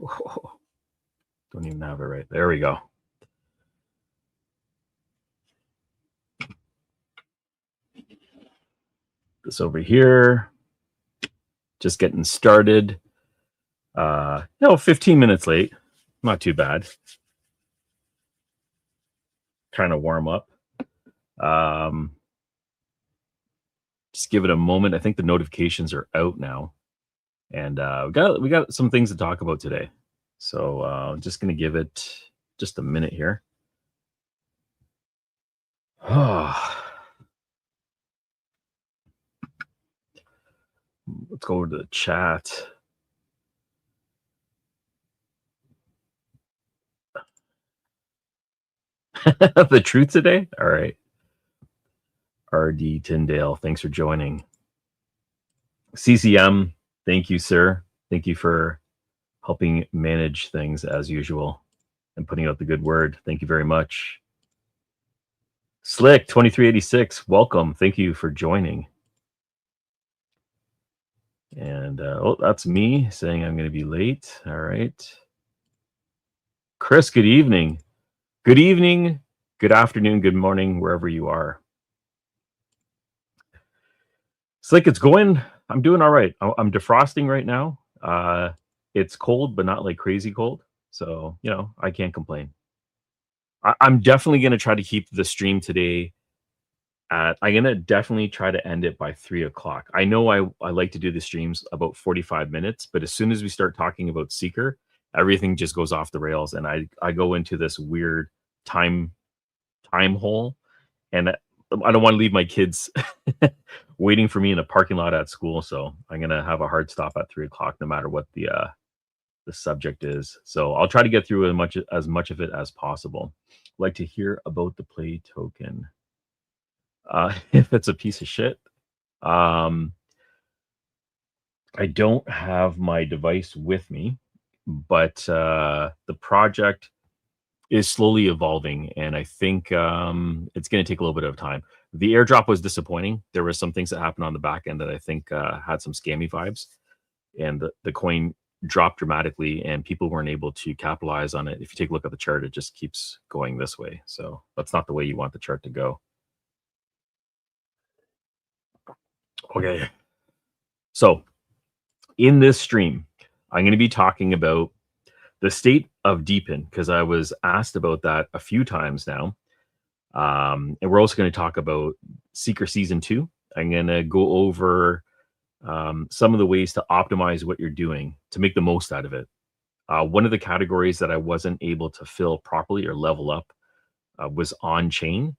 Don't even have it right. There we go. This over here. Just getting started. 15 minutes late. Not too bad. Trying to warm up. Just give it a moment. I think the notifications are out now. And we got some things to talk about today. So I'm just going to give it just a minute here. Let's go over to the chat. The truth today? All right. RD Tyndale, thanks for joining. CCM, thank you, sir. Thank you for helping manage things as usual and putting out the good word. Thank you very much. Slick 2386, welcome. Thank you for joining. And that's me saying I'm going to be late. All right. Chris, good evening. Good evening, good afternoon, good morning, wherever you are. Slick, it's going. I'm doing all right. I'm defrosting right now. It's cold, but not like crazy cold. So, I can't complain. I'm definitely going to try to keep the stream today I'm going to definitely try to end it by 3 o'clock. I know I like to do the streams about 45 minutes, but as soon as we start talking about Seeker, everything just goes off the rails. And I go into this weird time hole. And I don't want to leave my kids waiting for me in a parking lot at school. So I'm going to have a hard stop at 3 o'clock, no matter what the subject is. So I'll try to get through as much of it as possible. I'd like to hear about the play token. If it's a piece of shit. I don't have my device with me, but the project is slowly evolving, and I think it's going to take a little bit of time. The airdrop was disappointing. There were some things that happened on the back end that I think had some scammy vibes, and the coin dropped dramatically, and people weren't able to capitalize on it. If you take a look at the chart, it just keeps going this way. So that's not the way you want the chart to go. Okay, so in this stream, I'm going to be talking about the state of DePIN, because I was asked about that a few times now. And we're also going to talk about Seeker Season 2. I'm going to go over some of the ways to optimize what you're doing to make the most out of it. One of the categories that I wasn't able to fill properly or level up was on-chain.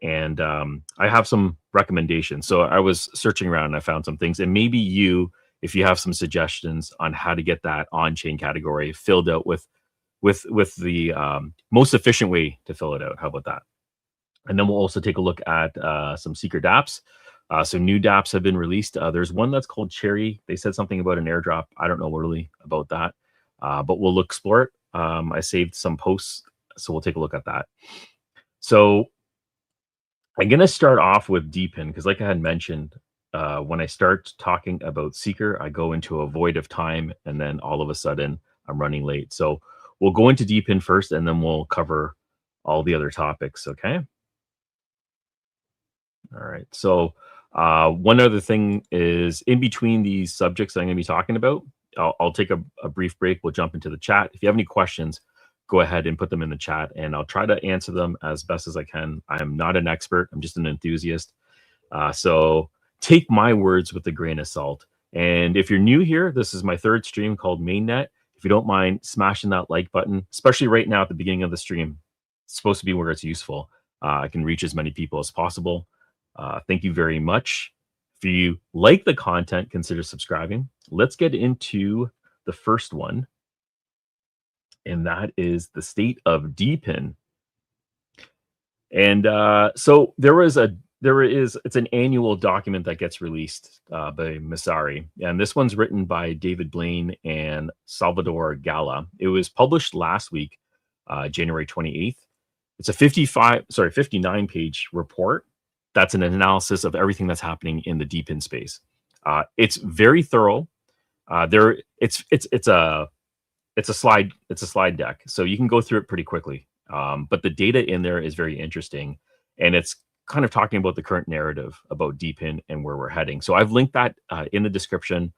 And I have some recommendations. So I was searching around and I found some things. And maybe if you have some suggestions on how to get that on-chain category filled out with the most efficient way to fill it out. How about that? And then we'll also take a look at some Seeker dApps. So new dApps have been released. There's one that's called Cherry. They said something about an airdrop. I don't know really about that, but we'll explore it. I saved some posts, so we'll take a look at that. So I'm going to start off with DePIN, because like I had mentioned, when I start talking about Seeker, I go into a void of time, and then all of a sudden I'm running late. So we'll go into DePIN first, and then we'll cover all the other topics, okay? All right, so one other thing is, in between these subjects that I'm going to be talking about, I'll take a brief break. We'll jump into the chat. If you have any questions, go ahead and put them in the chat, and I'll try to answer them as best as I can. I am not an expert. I'm just an enthusiast. So take my words with a grain of salt. And if you're new here, this is my third stream called Mainnet. If you don't mind smashing that like button, especially right now at the beginning of the stream, it's supposed to be where it's useful. I can reach as many people as possible. Thank you very much. If you like the content, consider subscribing. Let's get into the first one. And that is the state of DePIN. And so it's an annual document that gets released by Messari. And this one's written by David Blaine and Salvador Gala. It was published last week, January 28th. It's a 59-page report. That's an analysis of everything that's happening in the DePIN space. It's very thorough. It's a it's a slide deck, so you can go through it pretty quickly. But the data in there is very interesting, and it's kind of talking about the current narrative about DePIN and where we're heading. So I've linked that in the description.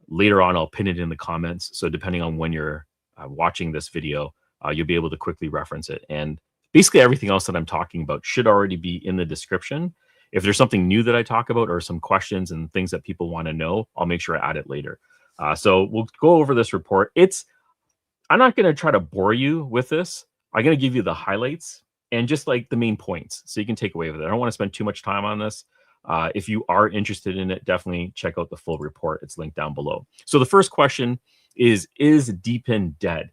Later on, I'll pin it in the comments. So depending on when you're watching this video, you'll be able to quickly reference it. And basically everything else that I'm talking about should already be in the description. If there's something new that I talk about or some questions and things that people want to know, I'll make sure I add it later. So we'll go over this report. I'm not going to try to bore you with this. I'm going to give you the highlights and just like the main points so you can take away with it. I don't want to spend too much time on this. If you are interested in it, definitely check out the full report. It's linked down below. So the first question is DePIN dead?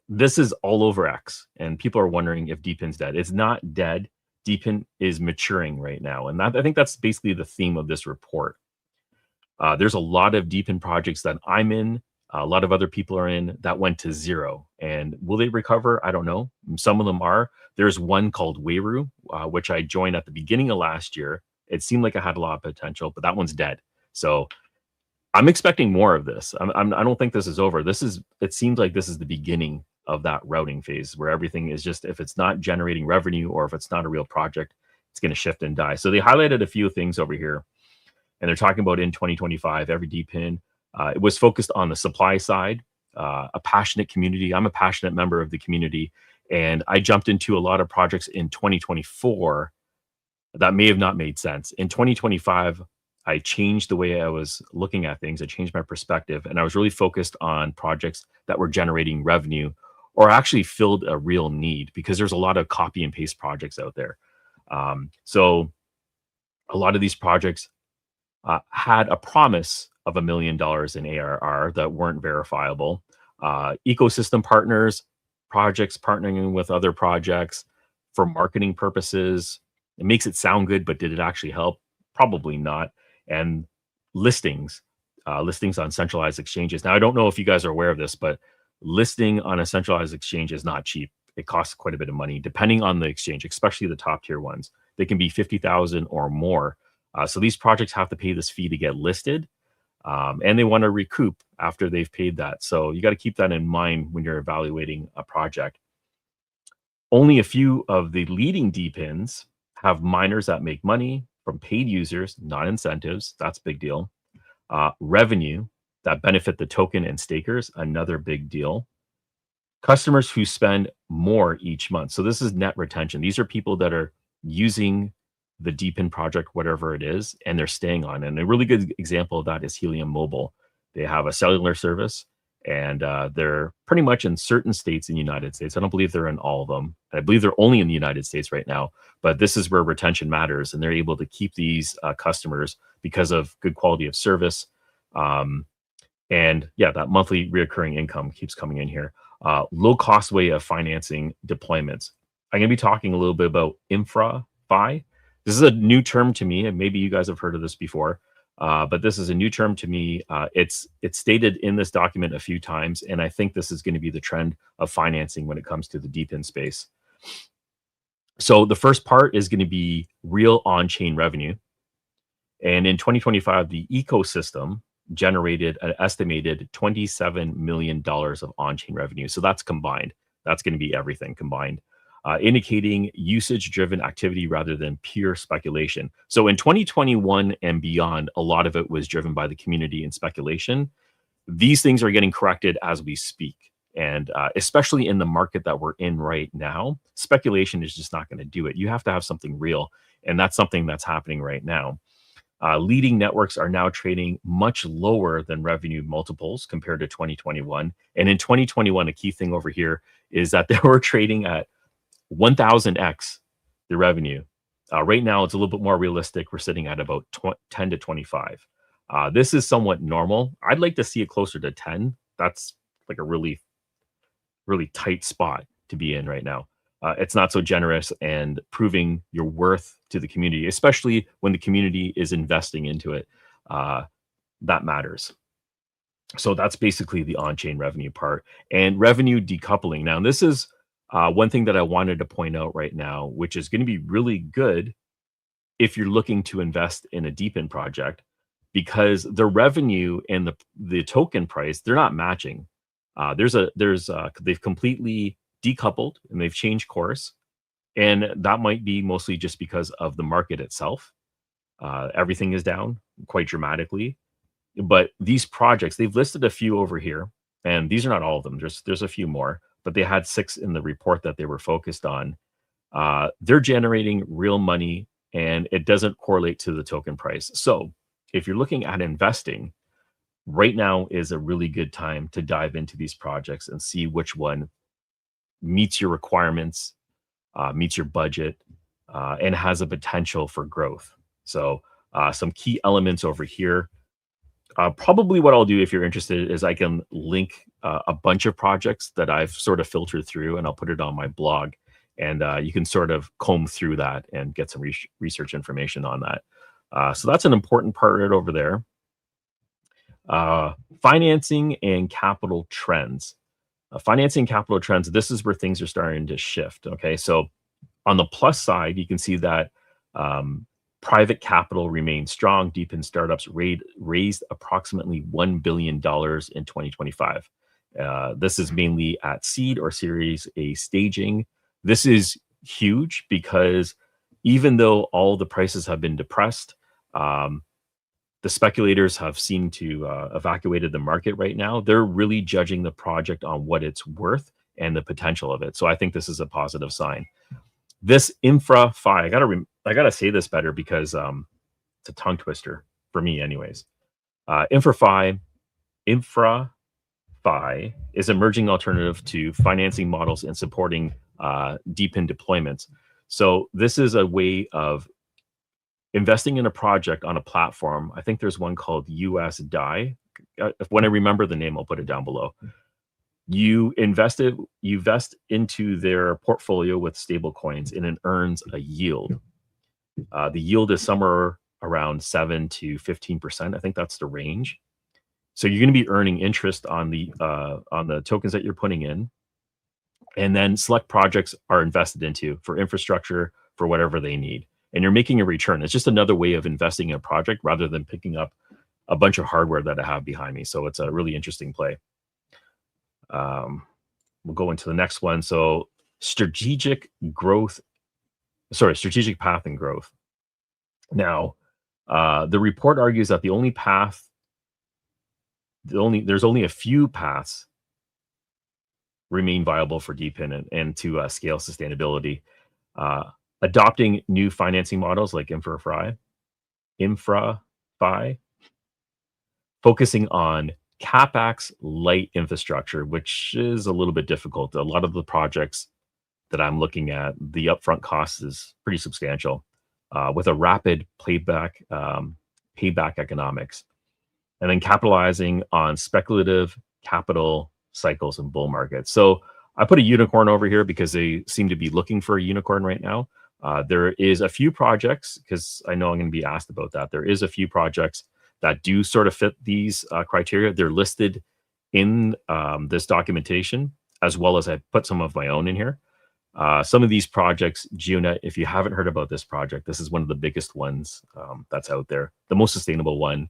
This is all over X, and people are wondering if DePIN's dead. It's not dead. DePIN is maturing right now, and I think that's basically the theme of this report. There's a lot of DePIN projects that I'm in, a lot of other people are in, that went to zero. And will they recover? I don't know. Some of them are. There's one called Wayru, which I joined at the beginning of last year. It seemed like it had a lot of potential, but that one's dead. So I'm expecting more of this. I don't think this is over. It seems like this is the beginning of that routing phase where everything is just, if it's not generating revenue or if it's not a real project, it's going to shift and die. So they highlighted a few things over here, and they're talking about in 2025, every DePIN, it was focused on the supply side, a passionate community. I'm a passionate member of the community, and I jumped into a lot of projects in 2024 that may have not made sense. In 2025, I changed the way I was looking at things. I changed my perspective, and I was really focused on projects that were generating revenue or actually filled a real need, because there's a lot of copy and paste projects out there. So a lot of these projects had a promise of $1 million in ARR that weren't verifiable. Ecosystem partners, projects partnering with other projects for marketing purposes. It makes it sound good, but did it actually help? Probably not. And listings on centralized exchanges. Now, I don't know if you guys are aware of this, but listing on a centralized exchange is not cheap. It costs quite a bit of money, depending on the exchange, especially the top tier ones. They can be 50,000 or more. So these projects have to pay this fee to get listed, and they want to recoup after they've paid that. So you got to keep that in mind when you're evaluating a project. Only a few of the leading DePINs have miners that make money from paid users, not incentives. That's a big deal. Revenue that benefit the token and stakers, another big deal. Customers who spend more each month. So this is net retention. These are people that are using the DePIN project, whatever it is, and they're staying on. And a really good example of that is Helium Mobile. They have a cellular service, and they're pretty much in certain states in the United States. I don't believe they're in all of them. I believe they're only in the United States right now, but this is where retention matters, and they're able to keep these customers because of good quality of service. And yeah, that monthly reoccurring income keeps coming in here. Low cost way of financing deployments. I'm going to be talking a little bit about InfraFi. This is a new term to me, and maybe you guys have heard of this before, but this is a new term to me. It's stated in this document a few times, and I think this is going to be the trend of financing when it comes to the DePIN space. So the first part is going to be real on-chain revenue. And in 2025, the ecosystem generated an estimated $27 million of on-chain revenue. So that's combined. That's going to be everything combined, indicating usage-driven activity rather than pure speculation. So in 2021 and beyond, a lot of it was driven by the community and speculation. These things are getting corrected as we speak. And especially in the market that we're in right now, speculation is just not going to do it. You have to have something real. And that's something that's happening right now. Leading networks are now trading much lower than revenue multiples compared to 2021. And in 2021, a key thing over here is that they were trading at 1000x the revenue. Right now, it's a little bit more realistic. We're sitting at about 10 to 25. This is somewhat normal. I'd like to see it closer to 10. That's like a really, really tight spot to be in right now. It's not so generous and proving your worth to the community, especially when the community is investing into it. That matters. So that's basically the on-chain revenue part and revenue decoupling. Now, this is one thing that I wanted to point out right now, which is going to be really good if you're looking to invest in a DePIN project, because the revenue and the token price, they're not matching. They've completely decoupled and they've changed course, and that might be mostly just because of the market itself. Everything is down quite dramatically, but these projects, they've listed a few over here, and these are not all of them. There's a few more, but they had 6 in the report that they were focused on. They're generating real money, and it doesn't correlate to the token price. So if you're looking at investing, right now is a really good time to dive into these projects and see which one meets your requirements, meets your budget, and has a potential for growth. So some key elements over here. Probably what I'll do if you're interested is I can link a bunch of projects that I've sort of filtered through, and I'll put it on my blog. And you can sort of comb through that and get some research information on that. So that's an important part right over there. Financing and capital trends. Financing capital trends, this is where things are starting to shift. Okay, so on the plus side, you can see that private capital remains strong. DePIN startups raised approximately $1 billion in 2025. This is mainly at seed or Series A staging. This is huge because even though all the prices have been depressed, the speculators have seemed to evacuated the market right now. They're really judging the project on what it's worth and the potential of it. So I think this is a positive sign. This InfraFi, I gotta say this better because it's a tongue twister for me, anyways. InfraFi is emerging alternative to financing models and supporting DePIN deployments. So this is a way of investing in a project on a platform. I think there's one called USDI. When I remember the name, I'll put it down below. You vest into their portfolio with stable coins, and it earns a yield. The yield is somewhere around 7 to 15%. I think that's the range. So you're going to be earning interest on the tokens that you're putting in, and then select projects are invested into for infrastructure for whatever they need, and you're making a return. It's just another way of investing in a project rather than picking up a bunch of hardware that I have behind me. So it's a really interesting play. We'll go into the next one. So strategic path and growth. Now, the report argues that there's only a few paths remain viable for DePIN and to scale sustainability. Adopting new financing models like InfraFi, focusing on CapEx light infrastructure, which is a little bit difficult. A lot of the projects that I'm looking at, the upfront cost is pretty substantial, with a rapid payback economics, and then capitalizing on speculative capital cycles and bull markets. So I put a unicorn over here because they seem to be looking for a unicorn right now. There is a few projects, because I know I'm going to be asked about that. There is a few projects that do sort of fit these criteria. They're listed in this documentation, as well as I put some of my own in here. Some of these projects, GEODNET, if you haven't heard about this project, this is one of the biggest ones that's out there. The most sustainable one,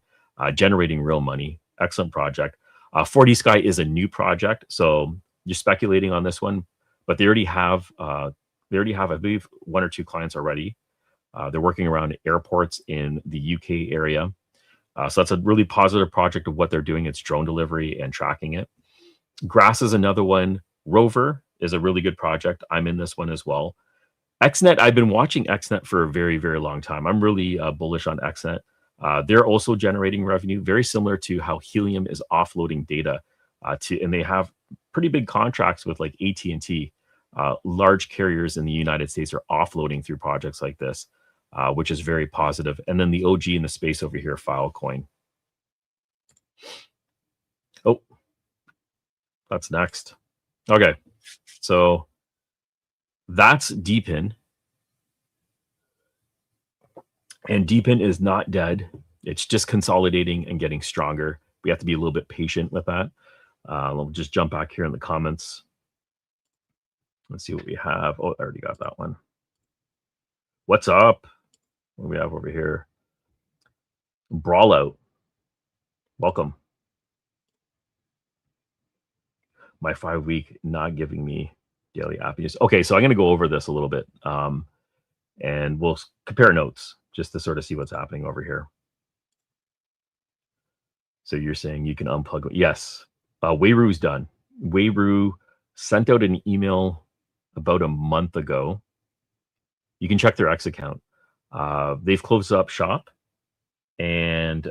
generating real money. Excellent project. 4D Sky is a new project, so you're speculating on this one, but they already have, I believe, 1 or 2 clients already. They're working around airports in the UK area. So that's a really positive project of what they're doing. It's drone delivery and tracking it. Grass is another one. ROVR is a really good project. I'm in this one as well. XNET, I've been watching XNET for a very, very long time. I'm really bullish on XNET. They're also generating revenue, very similar to how Helium is offloading data and they have pretty big contracts with like AT&T. Large carriers in the United States are offloading through projects like this, which is very positive. And then the OG in the space over here, Filecoin. Oh, that's next. Okay, so that's DePIN. And DePIN is not dead. It's just consolidating and getting stronger. We have to be a little bit patient with that. We'll just jump back here in the comments. Let's see what we have. Oh, I already got that one. What's up? What do we have over here? Brawlout. Welcome. my 5-week not giving me daily app use. Okay, so I'm going to go over this a little bit, and we'll compare notes just to sort of see what's happening over here. So you're saying you can unplug. Yes, Wayru's done. Wayru sent out an email about a month ago. You can check their X account. They've closed up shop, and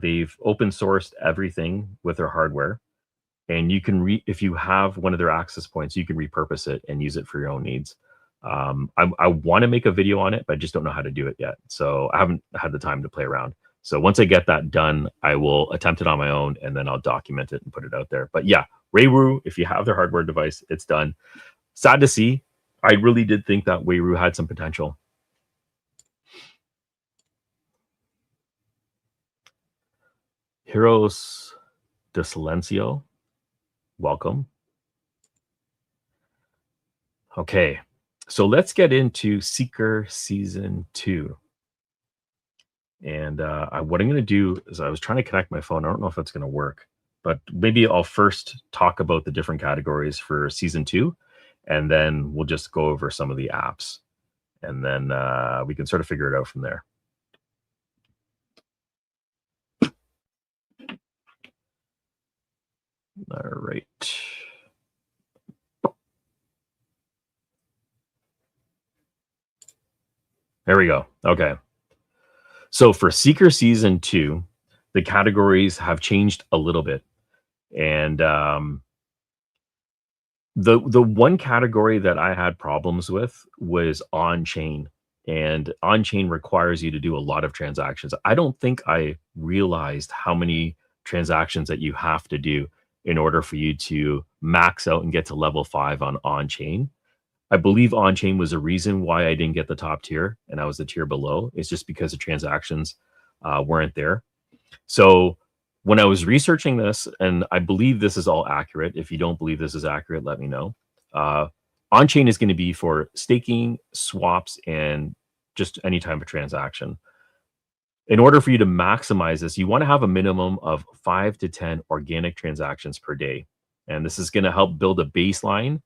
they've open sourced everything with their hardware. And you can if you have one of their access points, you can repurpose it and use it for your own needs. I want to make a video on it, but I just don't know how to do it yet. So I haven't had the time to play around. So once I get that done, I will attempt it on my own, and then I'll document it and put it out there. But yeah, Wayru, if you have their hardware device, it's done. Sad to see. I really did think that Wayru had some potential. Heroes de Silencio, welcome. Okay, so let's get into Seeker Season 2. And what I'm going to do is, I was trying to connect my phone. I don't know if that's going to work, but maybe I'll first talk about the different categories for Season 2, and then we'll just go over some of the apps, and then we can sort of figure it out from there. All right. There we go. Okay. So for Seeker Season 2, the categories have changed a little bit. And the one category that I had problems with was on-chain. And on-chain requires you to do a lot of transactions. I don't think I realized how many transactions that you have to do in order for you to max out and get to level 5 on-chain. I believe on-chain was a reason why I didn't get the top tier and I was the tier below. It's just because the transactions weren't there. So when I was researching this, and I believe this is all accurate. If you don't believe this is accurate, let me know. On-chain is going to be for staking, swaps, and just any type of transaction. In order for you to maximize this, you want to have a minimum of 5 to 10 organic transactions per day. And this is going to help build a baseline,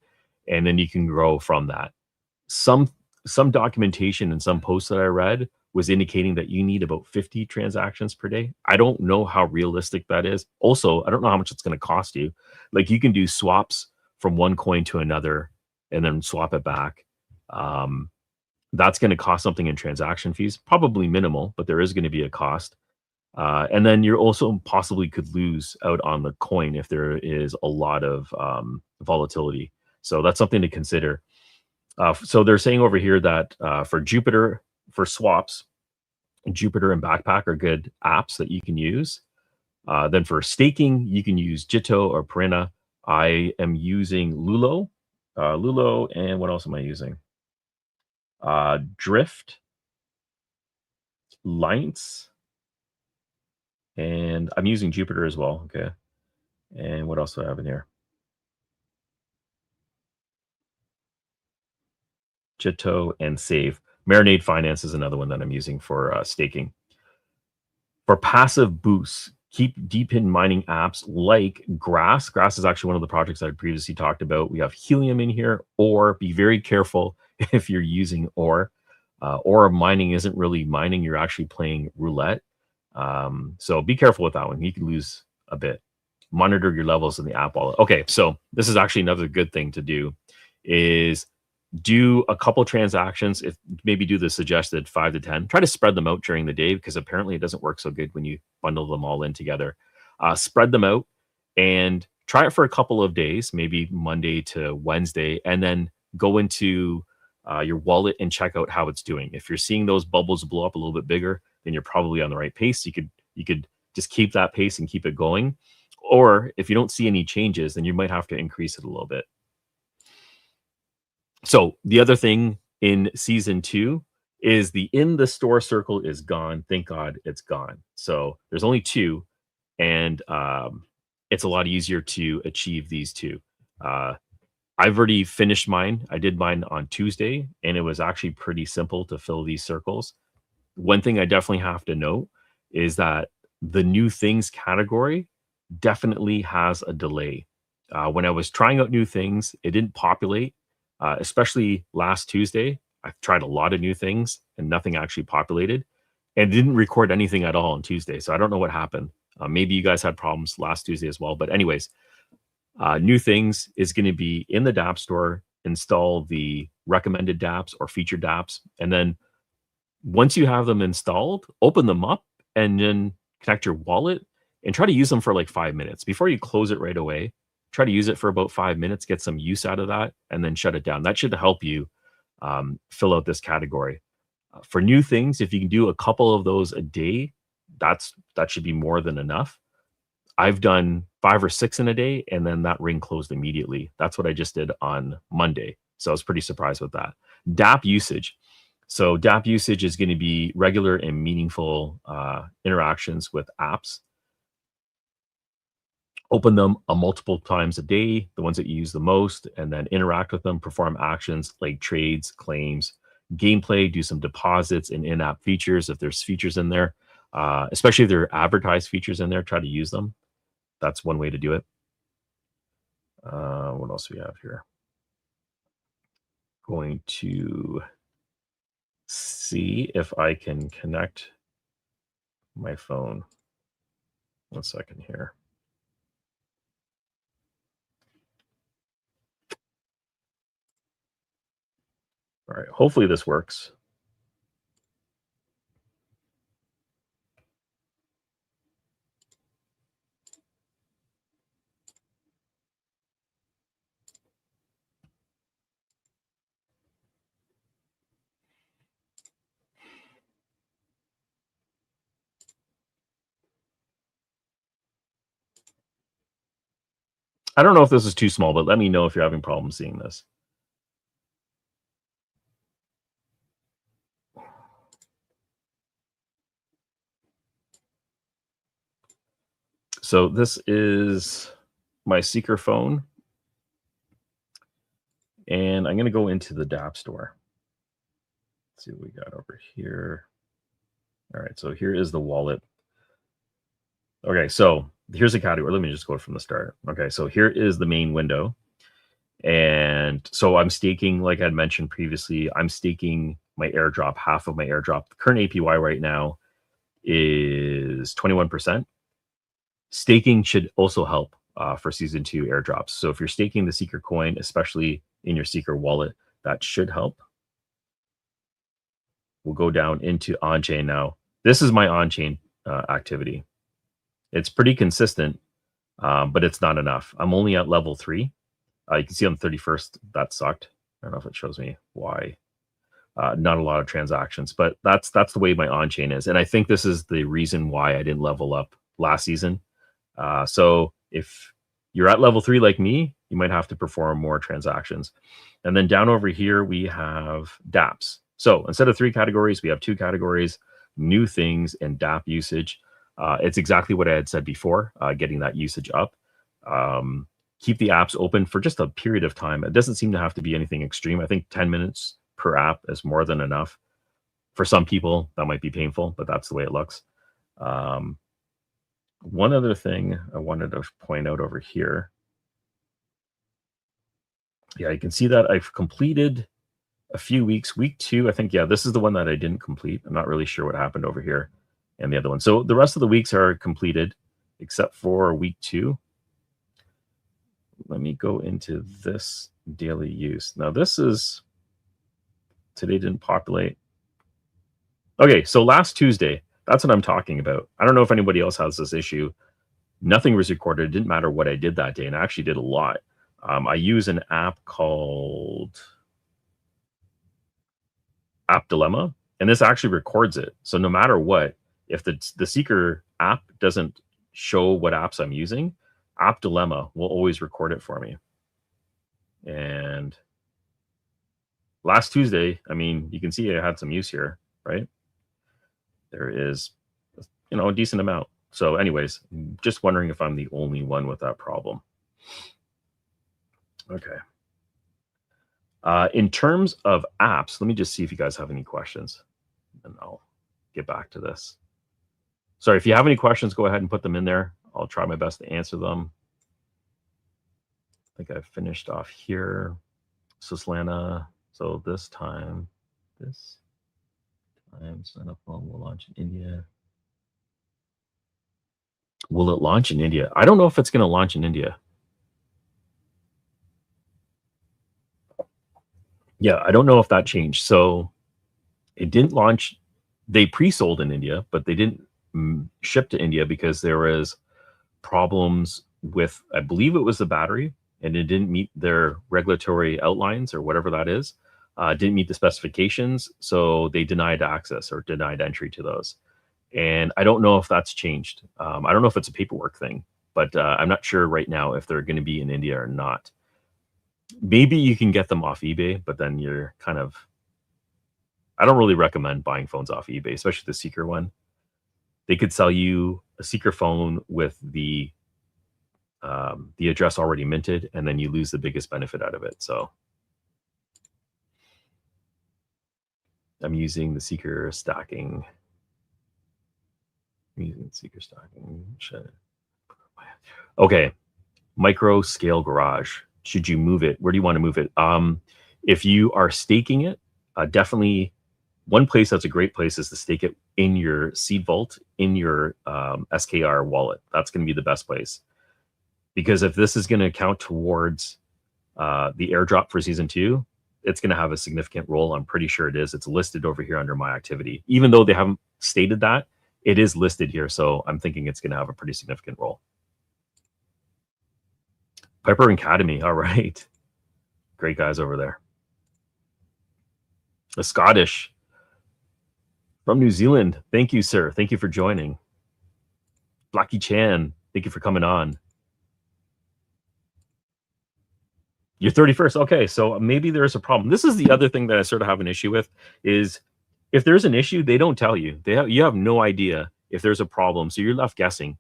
and then you can grow from that. Some documentation and some posts that I read was indicating that you need about 50 transactions per day. I don't know how realistic that is. Also, I don't know how much it's going to cost you. Like, you can do swaps from one coin to another and then swap it back. That's going to cost something in transaction fees, probably minimal, but there is going to be a cost. And then you're also possibly could lose out on the coin if there is a lot of volatility. So that's something to consider. So they're saying over here that for Jupiter, for swaps, Jupiter and Backpack are good apps that you can use. Then for staking, you can use Jito or Perina. I am using Lulo, and what else am I using? Drift, Lights, and I'm using Jupiter as well. Okay. And what else do I have in here? Jito and Save. Marinade Finance is another one that I'm using for staking. For passive boosts, keep DePIN mining apps like Grass. Grass is actually one of the projects I previously talked about. We have Helium in here, or be very careful if you're using Or. Or mining isn't really mining. You're actually playing roulette. So be careful with that one. You can lose a bit. Monitor your levels in the app wallet. Okay, so this is actually another good thing to do, is do a couple transactions. If maybe do the suggested 5 to 10, try to spread them out during the day, because apparently it doesn't work so good when you bundle them all in together. Spread them out and try it for a couple of days, maybe Monday to Wednesday, and then go into your wallet and check out how it's doing. If you're seeing those bubbles blow up a little bit bigger, then you're probably on the right pace. You could just keep that pace and keep it going. Or if you don't see any changes, then you might have to increase it a little bit. So the other thing in Season 2 is the in the store circle is gone. Thank God it's gone. So there's only 2, and it's a lot easier to achieve these 2. I've already finished mine. I did mine on Tuesday, and it was actually pretty simple to fill these circles. One thing I definitely have to note is that the new things category definitely has a delay. When I was trying out new things, it didn't populate, especially last Tuesday. I tried a lot of new things and nothing actually populated, and didn't record anything at all on Tuesday. So I don't know what happened. Maybe you guys had problems last Tuesday as well. But anyways, new things is going to be in the dApp store. Install the recommended dApps or featured dApps, and then once you have them installed, open them up and then connect your wallet and try to use them for like 5 minutes before you close it right away. Try to use it for about 5 minutes, get some use out of that, and then shut it down. That should help you fill out this category. For new things, if you can do a couple of those a day, that should be more than enough. I've done 5 or 6 in a day, and then that ring closed immediately. That's what I just did on Monday. So I was pretty surprised with that. dApp usage. So dApp usage is going to be regular and meaningful interactions with apps. Open them multiple times a day, the ones that you use the most, and then interact with them, perform actions like trades, claims, gameplay, do some deposits and in-app features if there's features in there, especially if there are advertised features in there, try to use them. That's one way to do it. What else do we have here? Going to see if I can connect my phone. 1 second here. All right, hopefully this works. I don't know if this is too small, but let me know if you're having problems seeing this. So this is my Seeker phone. And I'm going to go into the dApp store. Let's see what we got over here. All right, so here is the wallet. Okay, so here's the category. Let me just go from the start. Okay, so here is the main window. And so I'm staking, like I had mentioned previously, I'm staking my airdrop, half of my airdrop. The current APY right now is 21%. Staking should also help for season 2 airdrops. So if you're staking the Seeker coin, especially in your Seeker wallet, that should help. We'll go down into onchain now. This is my onchain activity. It's pretty consistent, but it's not enough. I'm only at level 3. You can see on the 31st, that sucked. I don't know if it shows me why. Not a lot of transactions, but that's the way my on-chain is. And I think this is the reason why I didn't level up last season. So if you're at level 3 like me, you might have to perform more transactions. And then down over here, we have dApps. So instead of 3 categories, we have 2 categories, new things and dApp usage. It's exactly what I had said before, getting that usage up. Keep the apps open for just a period of time. It doesn't seem to have to be anything extreme. I think 10 minutes per app is more than enough. For some people, that might be painful, but that's the way it looks. One other thing I wanted to point out over here. Yeah, you can see that I've completed a few weeks. Week 2, I think, yeah, this is the one that I didn't complete. I'm not really sure what happened over here and the other one. So the rest of the weeks are completed except for week 2. Let me go into this daily use. Now this is, today didn't populate. Okay, so last Tuesday, that's what I'm talking about. I don't know if anybody else has this issue. Nothing was recorded. It didn't matter what I did that day, and I actually did a lot. I use an app called App Dilemma, and this actually records it. So no matter what, if the Seeker app doesn't show what apps I'm using, App Dilemma will always record it for me. And last Tuesday, I mean, you can see I had some use here, right? There is, a decent amount. So anyways, just wondering if I'm the only one with that problem. Okay. In terms of apps, let me just see if you guys have any questions, and I'll get back to this. Sorry, if you have any questions, go ahead and put them in there. I'll try my best to answer them. think I've finished off here. So Solana, so this time, Solana phone will launch in India. Will it launch in India? I don't know if it's going to launch in India. Yeah, I don't know if that changed. So it didn't launch. They pre-sold in India, but they didn't ship to India because there was problems with, I believe it was the battery, and it didn't meet their regulatory outlines or whatever that is. Didn't meet the specifications, so they denied access or denied entry to those. And I don't know if that's changed. I don't know if it's a paperwork thing, but I'm not sure right now if they're going to be in India or not. Maybe you can get them off eBay, but then you're kind of, I don't really recommend buying phones off eBay, especially the Seeker one. They could sell you a Seeker phone with the address already minted, and then you lose the biggest benefit out of it. So I'm using the Seeker stacking. Okay, micro scale garage. Should you move it? Where do you want to move it? If you are staking it, definitely one place that's a great place is to stake it in your seed vault, in your SKR wallet. That's going to be the best place. Because if this is going to count towards the airdrop for season 2, it's going to have a significant role. I'm pretty sure it is. It's listed over here under my activity. Even though they haven't stated that, it is listed here. So I'm thinking it's going to have a pretty significant role. Piper Academy. All right. Great guys over there. The Scottish from New Zealand. Thank you, sir. Thank you for joining. Blackie Chan. Thank you for coming on. You're 31st. Okay, so maybe there's a problem. This is the other thing that I sort of have an issue with is if there's an issue, they don't tell you. You have no idea if there's a problem. So you're left guessing.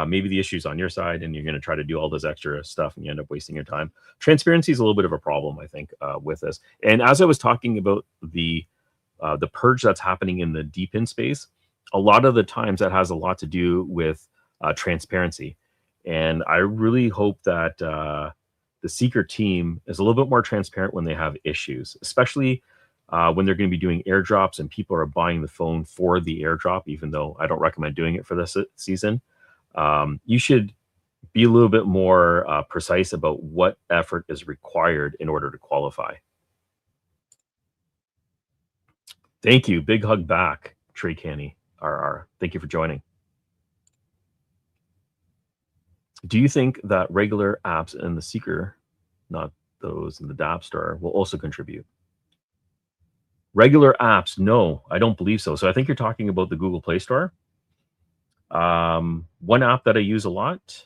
Maybe the issue's on your side and you're going to try to do all this extra stuff and you end up wasting your time. Transparency is a little bit of a problem, I think, with this. And as I was talking about the purge that's happening in the DePIN space, a lot of the times that has a lot to do with transparency. And I really hope that the Seeker team is a little bit more transparent when they have issues, especially when they're going to be doing airdrops and people are buying the phone for the airdrop, even though I don't recommend doing it for this season. You should be a little bit more precise about what effort is required in order to qualify. Thank you. Big hug back, Trey Canny, RR. Thank you for joining. Do you think that regular apps in the Seeker, not those in the dApp store, will also contribute? Regular apps, no, I don't believe so. So I think you're talking about the Google Play Store. One app that I use a lot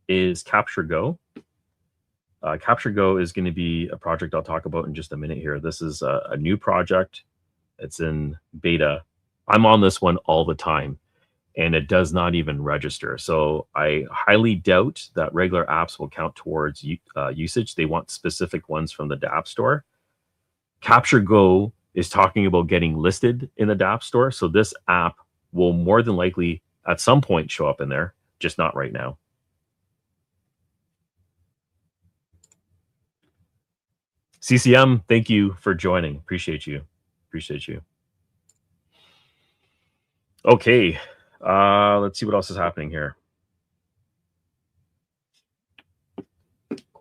is Capture Go. Capture Go is going to be a project I'll talk about in just a minute here. This is a new project. It's in beta. I'm on this one all the time, and it does not even register. So I highly doubt that regular apps will count towards usage. They want specific ones from the dApp store. Capture Go is talking about getting listed in the dApp store. So this app will more than likely at some point show up in there, just not right now. CCM, thank you for joining. Appreciate you. Appreciate you. Okay, let's see what else is happening here.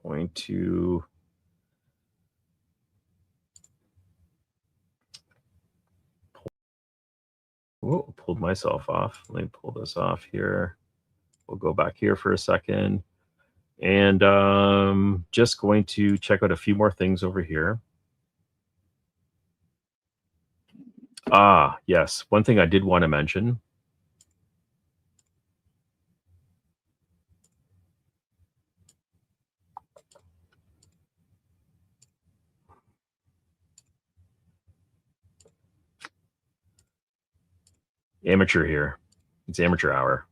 Going to pulled myself off. Let me pull this off here. We'll go back here for a second. And just going to check out a few more things over here. Yes, one thing I did want to mention. Amateur here. It's amateur hour.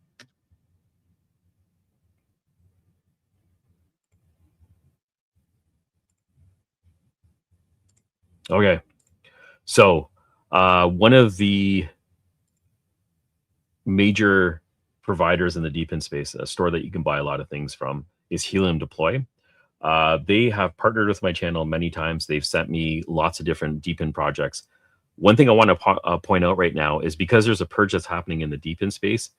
Okay, so one of the major providers in the DePIN space, a store that you can buy a lot of things from, is Helium Deploy. They have partnered with my channel many times. They've sent me lots of different DePIN projects. One thing I want to point out right now is because there's a purge that's happening in the DePIN space,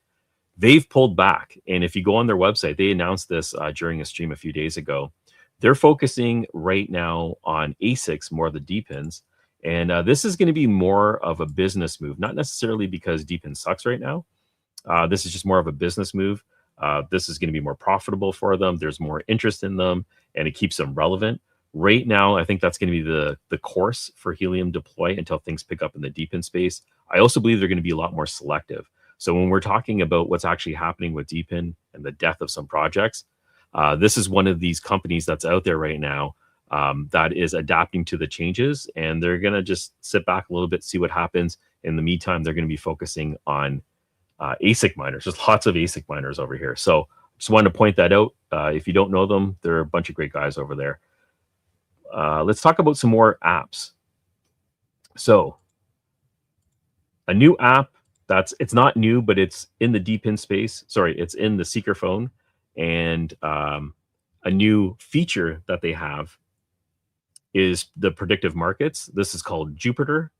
they've pulled back. And if you go on their website, they announced this during a stream a few days ago. They're focusing right now on ASICs, more of the DePINs. And this is going to be more of a business move, not necessarily because DePIN sucks right now. This is just more of a business move. This is going to be more profitable for them. There's more interest in them, and it keeps them relevant. Right now, I think that's going to be the course for Helium deploy until things pick up in the DePIN space. I also believe they're going to be a lot more selective. So when we're talking about what's actually happening with DePIN and the death of some projects, this is one of these companies that's out there right now that is adapting to the changes, and they're going to just sit back a little bit, see what happens. In the meantime, they're going to be focusing on ASIC miners. There's lots of ASIC miners over here. So just wanted to point that out. If you don't know them, they're a bunch of great guys over there. Let's talk about some more apps. So a new app it's not new, but it's in the DePIN space. Sorry, it's in the Seeker phone. And a new feature that they have is the predictive markets. This is called Jupiter.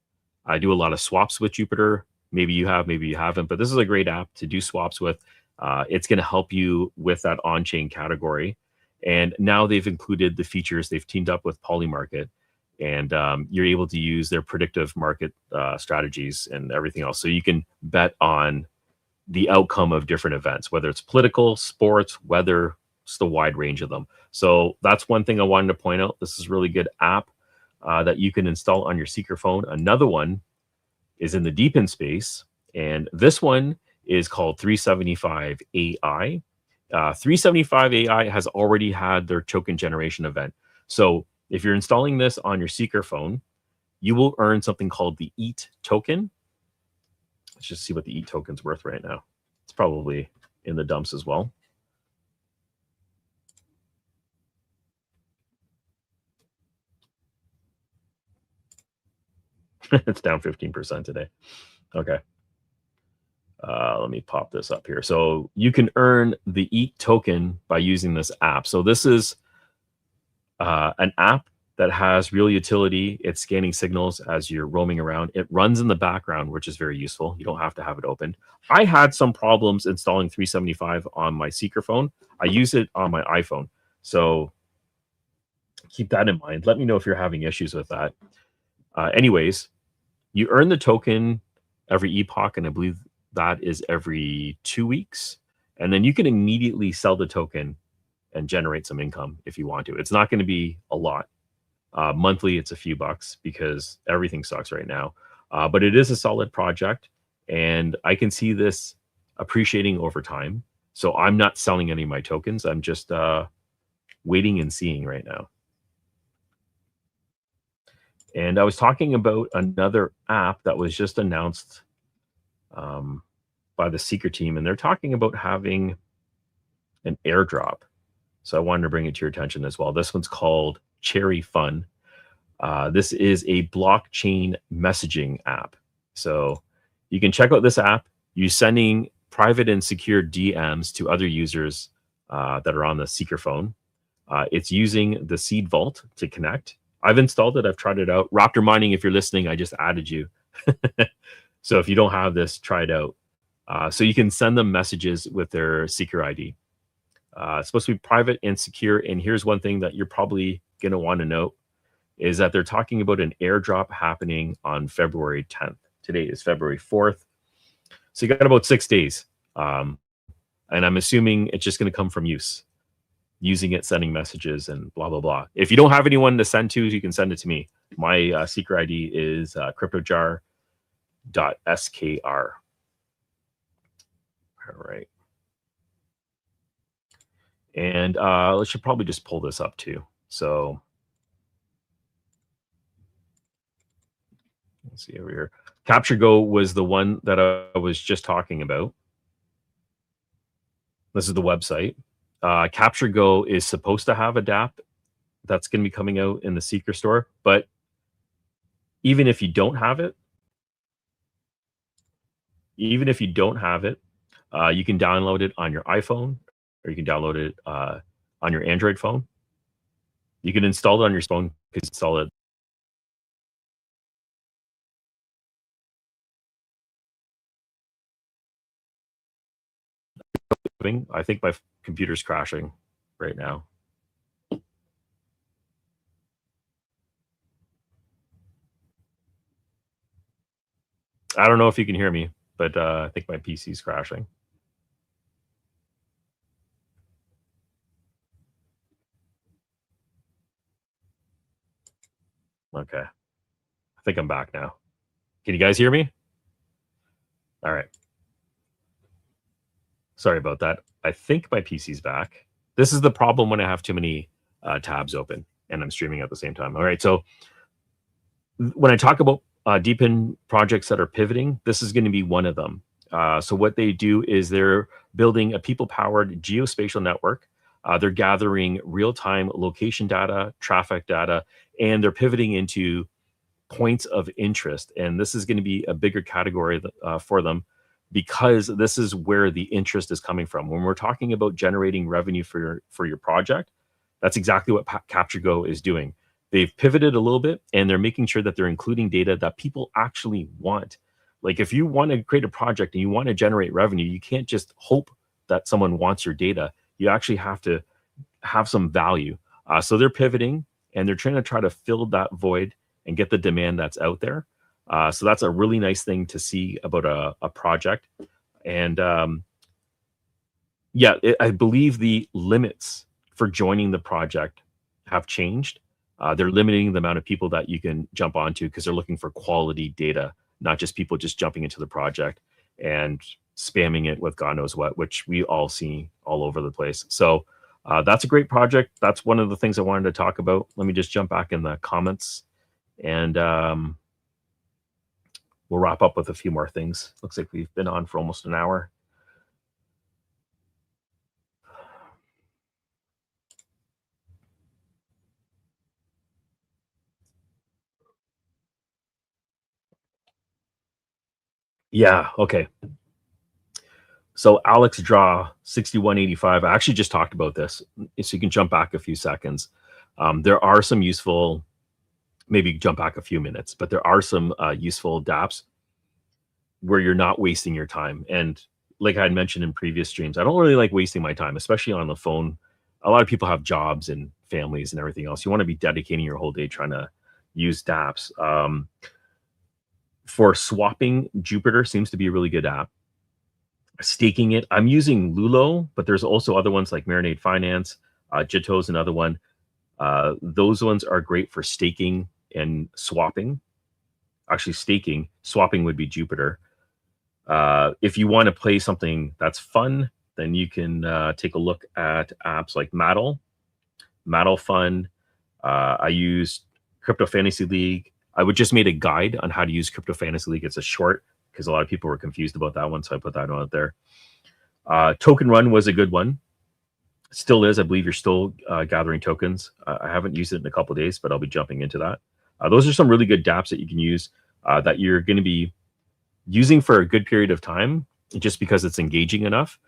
I do a lot of swaps with Jupiter. Maybe you have, maybe you haven't, but this is a great app to do swaps with. It's going to help you with that on-chain category. And now they've included the features. They've teamed up with Polymarket, and you're able to use their predictive market strategies and everything else. So you can bet on the outcome of different events, whether it's political, sports, weather, just a wide range of them. So that's one thing I wanted to point out. This is a really good app that you can install on your Seeker phone. Another one is in the DePIN space, and this one is called 375 AI. 375 AI has already had their token generation event. So if you're installing this on your Seeker phone, you will earn something called the EAT token. Let's just see what the EAT token's worth right now. It's probably in the dumps as well. It's down 15% today. Okay. Let me pop this up here. So you can earn the EAT token by using this app. So this is an app that has real utility. It's scanning signals as you're roaming around. It runs in the background, which is very useful. You don't have to have it open. I had some problems installing 375 on my Seeker phone. I use it on my iPhone. So keep that in mind. Let me know if you're having issues with that. Anyways, you earn the token every epoch, and I believe that is every 2 weeks. And then you can immediately sell the token and generate some income if you want to. It's not going to be a lot. Monthly, it's a few bucks because everything sucks right now. But it is a solid project, and I can see this appreciating over time. So I'm not selling any of my tokens. I'm just waiting and seeing right now. And I was talking about another app that was just announced by the Seeker team, and they're talking about having an airdrop. So I wanted to bring it to your attention as well. This one's called Cherry Fun. This is a blockchain messaging app. So you can check out this app. You're sending private and secure DMs to other users that are on the Seeker phone. It's using the Seed Vault to connect. I've installed it. I've tried it out. Raptor Mining, if you're listening, I just added you. So if you don't have this, try it out. So you can send them messages with their Seeker ID. It's supposed to be private and secure. And here's one thing that you're probably going to want to know is that they're talking about an airdrop happening on February 10th. Today is February 4th. So you got about 6 days. And I'm assuming it's just going to come from using it, sending messages and blah, blah, blah. If you don't have anyone to send to, you can send it to me. My Seeker ID is CryptoJar.skr. All right. And let's should probably just pull this up too. So let's see over here. CaptureGo was the one that I was just talking about. This is the website. CaptureGo is supposed to have a dApp that's going to be coming out in the Seeker store. But even if you don't have it, you can download it on your iPhone, or you can download it on your Android phone. You can install it on your phone. You can install it. I think my computer's crashing right now. I don't know if you can hear me, but I think my PC's crashing. Okay. I think I'm back now. Can you guys hear me? All right. Sorry about that. I think my PC's back. This is the problem when I have too many tabs open and I'm streaming at the same time. All right. So when I talk about DePIN projects that are pivoting, this is going to be one of them. So what they do is they're building a people-powered geospatial network. They're gathering real-time location data, traffic data, and they're pivoting into points of interest. And this is going to be a bigger category for them because this is where the interest is coming from. When we're talking about generating revenue for your project, that's exactly what CaptureGo is doing. They've pivoted a little bit and they're making sure that they're including data that people actually want. Like if you want to create a project and you want to generate revenue, you can't just hope that someone wants your data. You actually have to have some value. So they're pivoting and they're trying to fill that void and get the demand that's out there. So that's a really nice thing to see about a project. And I believe the limits for joining the project have changed. They're limiting the amount of people that you can jump onto because they're looking for quality data, not just people just jumping into the project and spamming it with God knows what, which we all see all over the place. So that's a great project. That's one of the things I wanted to talk about. Let me just jump back in the comments and we'll wrap up with a few more things. Looks like we've been on for almost an hour. Yeah, okay. So Alex Draw 6185, I actually just talked about this, so you can jump back a few seconds. There are some useful, maybe jump back a few minutes, but there are some useful dApps where you're not wasting your time. And like I had mentioned in previous streams, I don't really like wasting my time, especially on the phone. A lot of people have jobs and families and everything else. You want to be dedicating your whole day trying to use dApps. For swapping, Jupiter seems to be a really good app. Staking it, I'm using Lulo, but there's also other ones like Marinade Finance, Jito is another one. Those ones are great for staking and swapping. Actually, staking, swapping would be Jupiter. If you want to play something that's fun, then you can take a look at apps like Maddle Fund. I use Crypto Fantasy League. I would just made a guide on how to use Crypto Fantasy League. It's a short because a lot of people were confused about that one, so I put that on out there. Token Run was a good one. Still is. I believe you're still gathering tokens. I haven't used it in a couple of days, but I'll be jumping into that. Those are some really good dApps that you can use that you're going to be using for a good period of time just because it's engaging enough.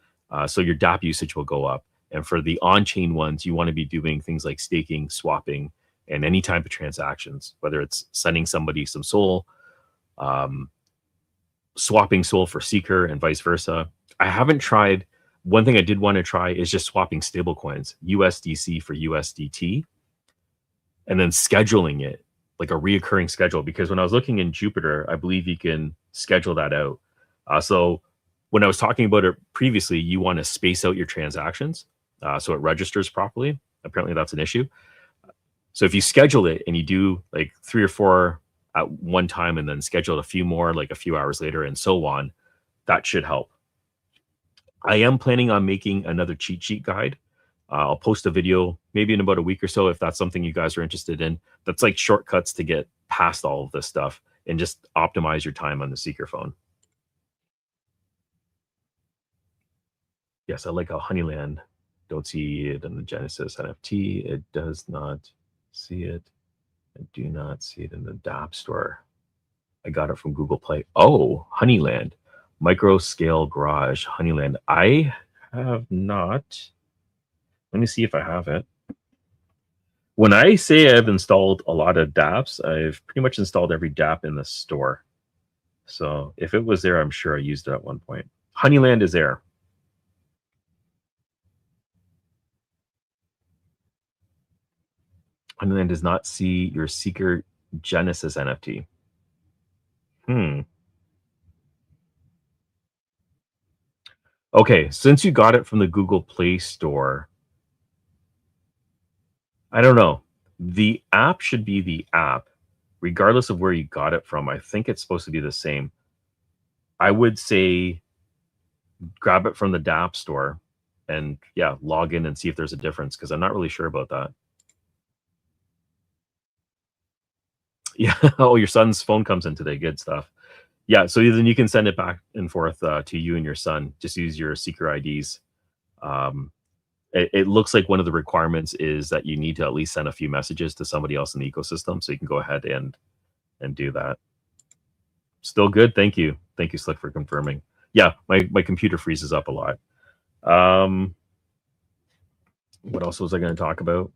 So your dApp usage will go up. And for the on-chain ones, you want to be doing things like staking, swapping, and any type of transactions, whether it's sending somebody some SOL, swapping SOL for Seeker and vice versa. I haven't tried. One thing I did want to try is just swapping stablecoins, USDC for USDT, and then scheduling it like a reoccurring schedule. Because when I was looking in Jupiter, I believe you can schedule that out. So when I was talking about it previously, you want to space out your transactions so it registers properly. Apparently that's an issue. So if you schedule it and you do like 3 or 4 at one time and then schedule a few more like a few hours later and so on, that should help. I am planning on making another cheat sheet guide. I'll post a video maybe in about a week or so if that's something you guys are interested in. That's like shortcuts to get past all of this stuff and just optimize your time on the Seeker phone. Yes, I like how Honeyland, don't see it in the Genesis NFT. It does not see it. I do not see it in the dApp store. I got it from Google Play. Oh, Honeyland, micro scale garage, Honeyland. I have not. Let me see if I have it. When I say I've installed a lot of dApps, I've pretty much installed every dApp in the store. So if it was there, I'm sure I used it at one point. Honeyland is there. Honeyland does not see your Seeker Genesis NFT. Okay, since you got it from the Google Play Store, I don't know. The app should be the app, regardless of where you got it from. I think it's supposed to be the same. I would say grab it from the dApp store and yeah, log in and see if there's a difference, because I'm not really sure about that. Yeah. Oh, your son's phone comes in today. Good stuff. Yeah. So then you can send it back and forth to you and your son. Just use your Seeker IDs. It looks like one of the requirements is that you need to at least send a few messages to somebody else in the ecosystem. So you can go ahead and do that. Still good. Thank you. Thank you, Slick, for confirming. Yeah, my computer freezes up a lot. What else was I going to talk about?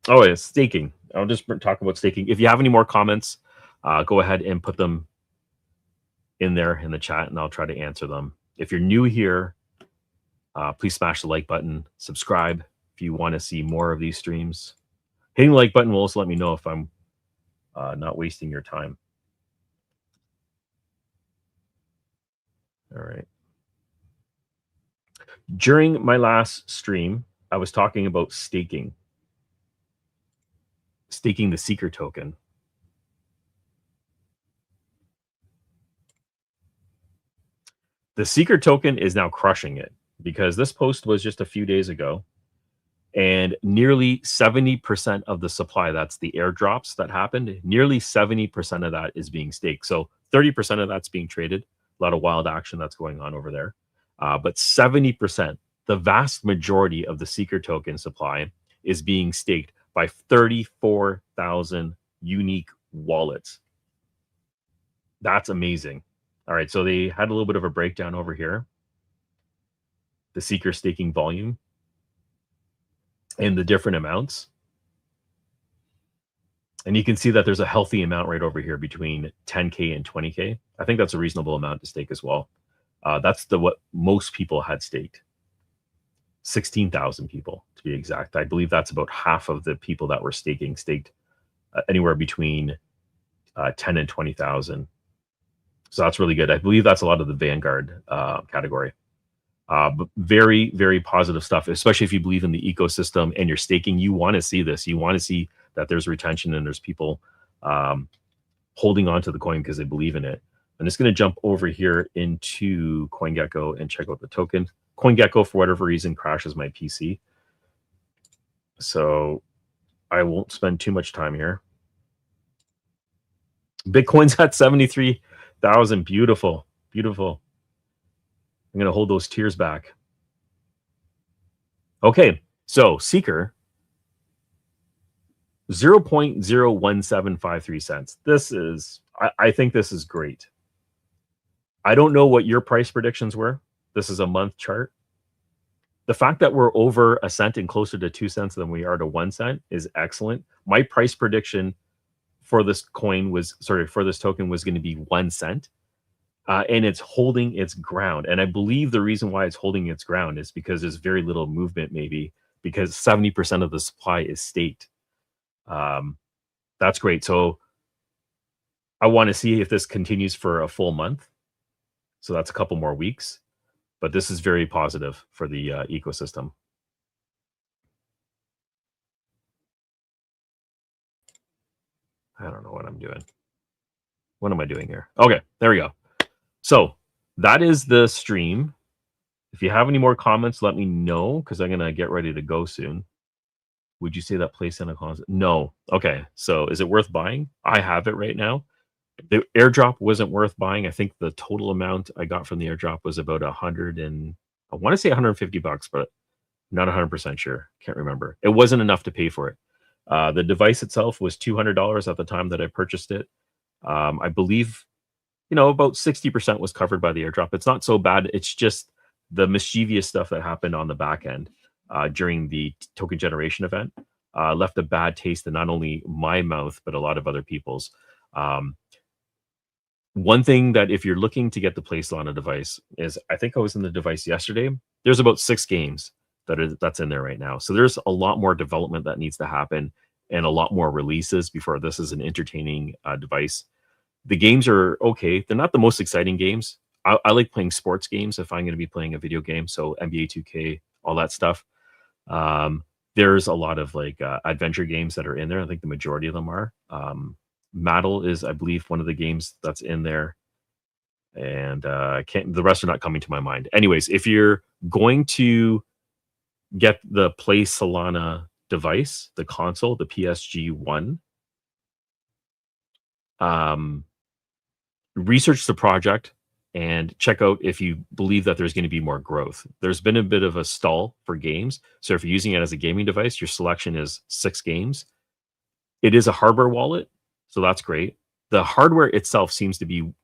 Oh, yeah, staking. I'll just talk about staking. If you have any more comments, go ahead and put them in there in the chat, and I'll try to answer them. If you're new here, please smash the like button, subscribe if you want to see more of these streams. Hitting the like button will also let me know if I'm not wasting your time. All right. During my last stream, I was talking about staking the Seeker token. The Seeker token is now crushing it, because this post was just a few days ago, and nearly 70% of the supply, that's the airdrops that happened, nearly 70% of that is being staked. So 30% of that's being traded. A lot of wild action that's going on over there. But 70%, the vast majority of the Seeker token supply is being staked by 34,000 unique wallets. That's amazing. All right, so they had a little bit of a breakdown over here. The Seeker staking volume and the different amounts. And you can see that there's a healthy amount right over here between 10K and 20K. I think that's a reasonable amount to stake as well. That's what most people had staked. 16,000 people to be exact. I believe that's about half of the people that were staked anywhere between 10 and 20,000. So that's really good. I believe that's a lot of the Vanguard category. But very, very positive stuff, especially if you believe in the ecosystem and you're staking. You want to see this. You want to see that there's retention and there's people holding on to the coin because they believe in it. I'm just going to jump over here into CoinGecko and check out the token. CoinGecko, for whatever reason, crashes my PC. So I won't spend too much time here. Bitcoin's at 73,000. Beautiful, beautiful. I'm going to hold those tears back. Okay, so Seeker, 0.01753 cents. This is, I think this is great. I don't know what your price predictions were. This is a month chart. The fact that we're over a cent and closer to 2 cents than we are to 1 cent is excellent. My price prediction for this coin was, for this token was going to be 1 cent. And it's holding its ground. And I believe the reason why it's holding its ground is because there's very little movement, maybe because 70% of the supply is staked. That's great. So I want to see if this continues for a full month. So that's a couple more weeks. But this is very positive for the ecosystem. I don't know what I'm doing. What am I doing here? Okay, there we go. So that is the stream. If you have any more comments, let me know, because I'm going to get ready to go soon. Would you say that place in a closet? No. Okay, so is it worth buying? I have it right now. The airdrop wasn't worth buying. I think the total amount I got from the airdrop was about 100 and I want to say 150 bucks, but not 100% sure. Can't remember. It wasn't enough to pay for it. The device itself was $200 at the time that I purchased it. I believe, about 60% was covered by the airdrop. It's not so bad. It's just the mischievous stuff that happened on the back end during the token generation event. left a bad taste in not only my mouth, but a lot of other people's. One thing that if you're looking to get the place on a device is, I think I was in the device yesterday. There's about 6 games that's in there right now. So there's a lot more development that needs to happen and a lot more releases before this is an entertaining device. The games are okay. They're not the most exciting games. I like playing sports games if I'm going to be playing a video game. So NBA 2K, all that stuff. There's a lot of like adventure games that are in there. I think the majority of them are. Maddle is, I believe, one of the games that's in there. And the rest are not coming to my mind. Anyways, if you're going to get the Play Solana device, the console, the PSG1, research the project and check out if you believe that there's going to be more growth. There's been a bit of a stall for games. So if you're using it as a gaming device, your selection is 6 games. It is a hardware wallet, so that's great. The hardware itself seems to be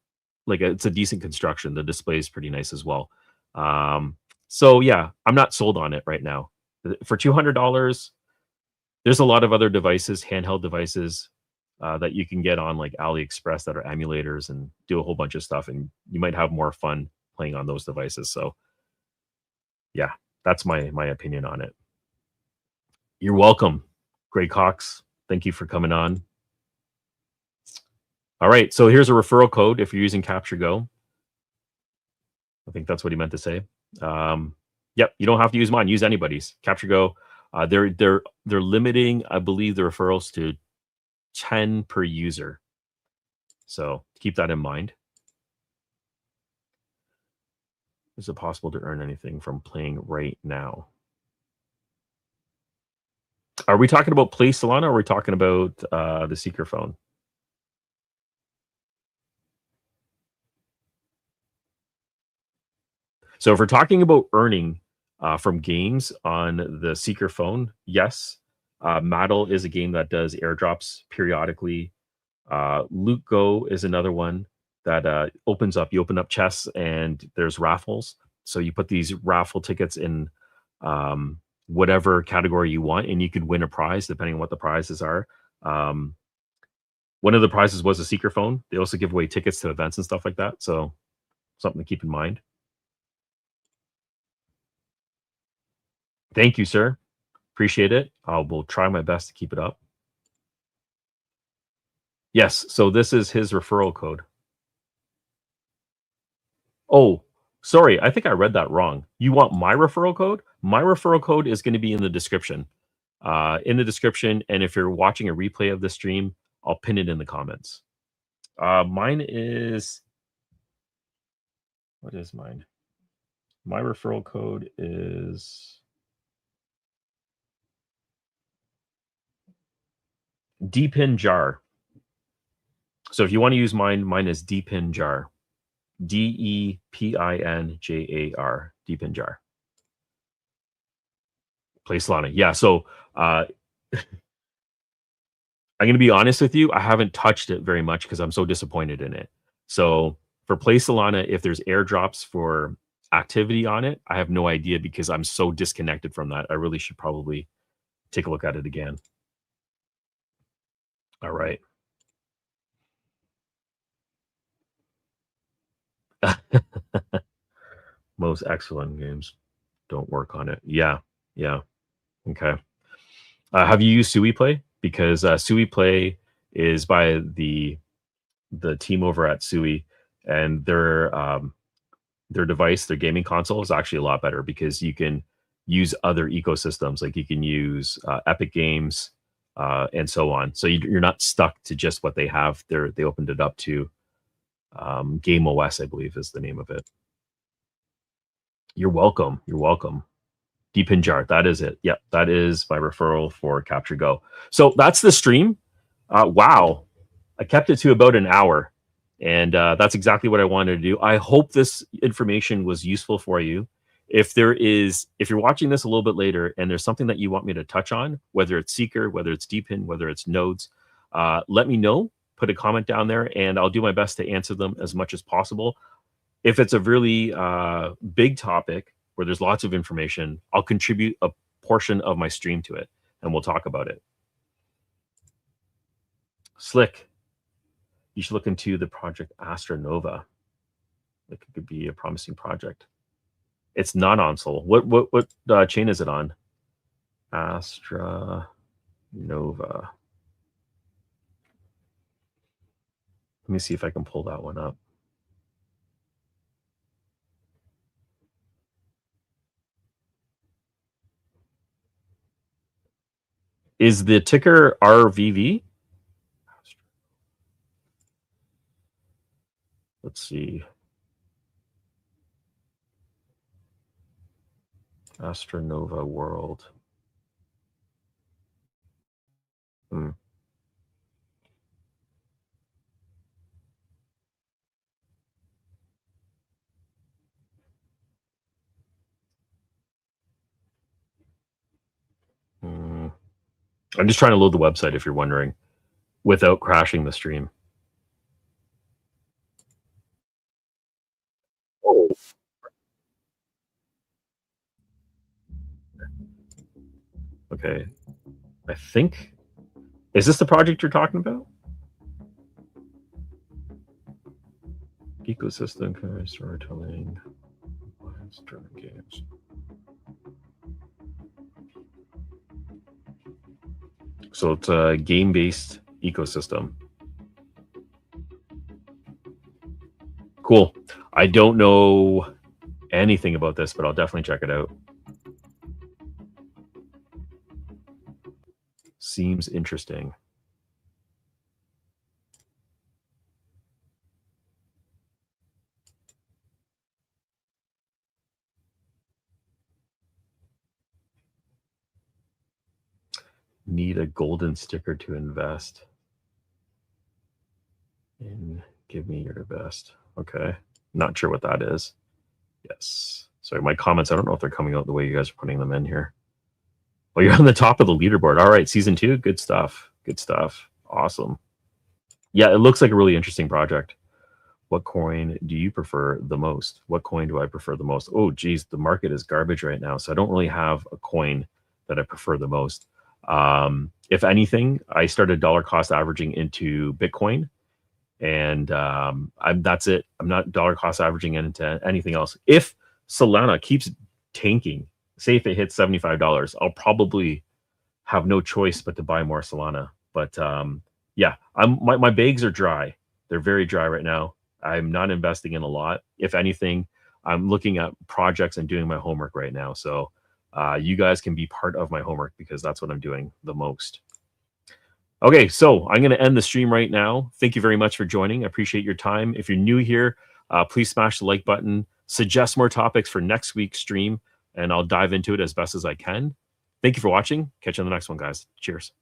like it's a decent construction. The display is pretty nice as well. So yeah, I'm not sold on it right now. For $200, there's a lot of other devices, handheld devices, that you can get on like AliExpress that are emulators and do a whole bunch of stuff, and you might have more fun playing on those devices. So yeah, that's my opinion on it. You're welcome, Greg Cox. Thank you for coming on. All right, so here's a referral code if you're using CaptureGo. I think that's what he meant to say. Yep, you don't have to use mine. Use anybody's. CaptureGo. They're limiting, I believe, the referrals to 10 per user. So keep that in mind. Is it possible to earn anything from playing right now? Are we talking about Play Solana or are we talking about the Seeker phone? So if we're talking about earning from games on the Seeker phone, yes. Maddle is a game that does airdrops periodically. Loot Go is another one that opens up. You open up chests and there's raffles. So you put these raffle tickets in whatever category you want, and you could win a prize depending on what the prizes are. One of the prizes was a Seeker phone. They also give away tickets to events and stuff like that. So something to keep in mind. Thank you, sir. Appreciate it. I will try my best to keep it up. Yes, so this is his referral code. Oh, sorry, I think I read that wrong. You want my referral code? My referral code is going to be in the description. And if you're watching a replay of the stream, I'll pin it in the comments. Mine is... What is mine? My referral code is... DePIN Jar. So if you want to use mine is DePIN Jar. DEPINJAR. DePIN Jar. Play Solana. Yeah, so I'm going to be honest with you. I haven't touched it very much because I'm so disappointed in it. So for Play Solana, if there's airdrops for activity on it, I have no idea because I'm so disconnected from that. I really should probably take a look at it again. All right. Most excellent games don't work on it. Yeah. Okay. Have you used Sui Play? Because Sui Play is by the team over at Sui, and their device, their gaming console, is actually a lot better because you can use other ecosystems. Like you can use Epic Games and so on. So you're not stuck to just what they have. They opened it up to Game OS, I believe is the name of it. You're welcome. You're welcome. DePIN Jar. That is it. Yep, that is my referral for CaptureGo. So that's the stream. Wow. I kept it to about an hour, and that's exactly what I wanted to do. I hope this information was useful for you. If you're watching this a little bit later and there's something that you want me to touch on, whether it's Seeker, whether it's DePIN, whether it's nodes, let me know. Put a comment down there, and I'll do my best to answer them as much as possible. If it's a really big topic where there's lots of information, I'll contribute a portion of my stream to it. and we'll talk about it. Slick, you should look into the project Astronova. It could be a promising project. It's not on Sol. What chain is it on? Astronova. Let me see if I can pull that one up. Is the ticker RVV? Let's see. Astronova World. I'm just trying to load the website if you're wondering, without crashing the stream. Oh. Okay. I think, is this the project you're talking about? Ecosystem, storytelling, games. So it's a game-based ecosystem. Cool. I don't know anything about this, but I'll definitely check it out. Seems interesting. Need a golden sticker to invest. And give me your best. Okay. Not sure what that is. Yes. Sorry, my comments, I don't know if they're coming out the way you guys are putting them in here. Well, you're on the top of the leaderboard. All right, season 2. Good stuff. Good stuff. Awesome. Yeah, it looks like a really interesting project. What coin do you prefer the most? What coin do I prefer the most? Oh, geez, the market is garbage right now. So I don't really have a coin that I prefer the most. If anything, I started dollar cost averaging into Bitcoin, and that's it. I'm not dollar cost averaging into anything else. If Solana keeps tanking, say if it hits $75, I'll probably have no choice but to buy more Solana. But yeah, my bags are dry. They're very dry right now. I'm not investing in a lot. If anything, I'm looking at projects and doing my homework right now. So you guys can be part of my homework because that's what I'm doing the most. Okay, so I'm going to end the stream right now. Thank you very much for joining. I appreciate your time. If you're new here, please smash the like button. Suggest more topics for next week's stream, and I'll dive into it as best as I can. Thank you for watching. Catch you on the next one, guys. Cheers.